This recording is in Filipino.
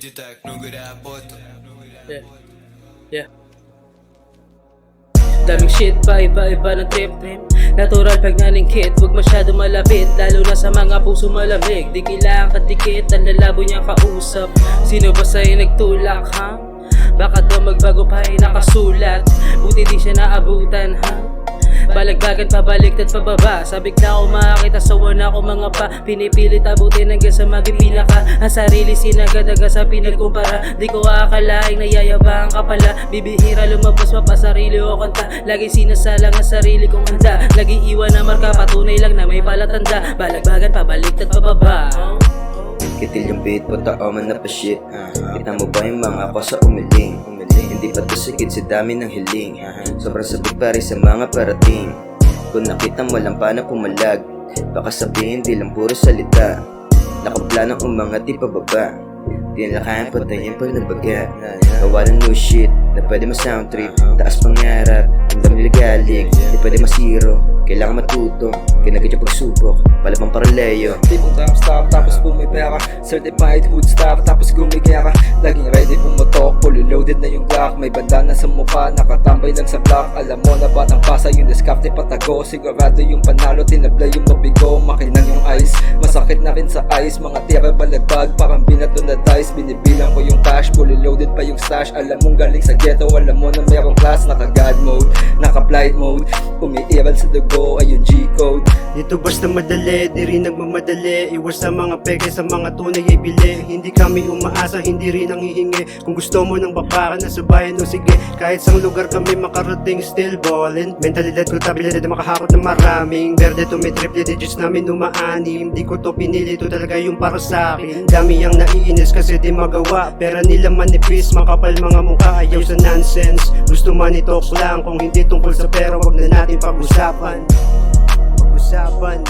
Digitech, no good airport. Yeah. Yeah. Daming shit pa, iba-iba ng trip. Natural pag naningkit, huwag masyado malapit, lalo na sa mga puso malamig. Di kailangan kadikit, ang lalabo niya kausap. Sino ba sa'yo nagtulak, ha? Baka daw magbago pa ay nakasulat. Buti di siya naabutan, ha? Balagbagan pabaliktad pababa. Sabik na ako makakita sa wana ko mga pa. Pinipilit abutin hanggang sa maging pinaka. Ang sarili sinagadaga sa pinagkumpara. Di ko akalaing nayayabang ka pala. Bibihira lumabas mapasarili o kanta. Lagi sinasalang ang sarili kong handa. Lagi iwan na marka, patunay lang na may palatanda. Balagbagan pabaliktad pababa. Kitil yung beat, patao man na pa shit. Kita mo ba yung mga ko sa umiling? Hindi pa to sikid sa dami ng hiling. Sobrang sabik pare sa mga parating. Kung nakita mo lang paano pumalag, baka sabihin di lang puro salita. Nakaplanong umangat di pababa. Di na kayang patayin pag nabaga. Gawa ng new shit na pwede ma-sound trip. Taas pangarap, handang nilagalig. Di pwede masiro, kailangan matuto. Kinagad yung pagsubok, palabang paraleyo. Tipong star tapos kung may pera. Certified hood star tapos gumigera. Laging ready pumotok, fully loaded na yung Glock. May bandana sa mukha, nakatambay lang sa block. Alam mo na batang pasa yung diskarte patago. Sigurado yung panalo, tinabla yung mabigo. Makinang yung ice, masakit na rin sa ice. Mga tira balagbag, parang binato na dice. Binibilang ko yung cash, fully loaded pa yung stash. Alam mong galing sa ghetto, alam mo na merong class. Naka God mode, naka flight mode. Umiiral sa dugo, ayun G-code. Dito basta madali, di rin nagmamadali. Iwas sa mga peke, sa mga tunay ay bili. Hindi kami umaasa, hindi rin ang hihingi. Kung gusto mo ng baka na sa bayan, o sige. Kahit sang lugar kami makarating, still ballin'. Mentalidad ko tabilidad na makahakot ng maraming. Verde to may triple digits namin umaanim. Di ko to pinili, to talaga yung para sa akin. Dami ang naiinis kasi di magawa. Pera nila manipis, makapal mga mukha. Ayaw sa nonsense, gusto money talk lang. Kung hindi tungkol sa pera, wag na natin pag-usapan. Pag-usapan.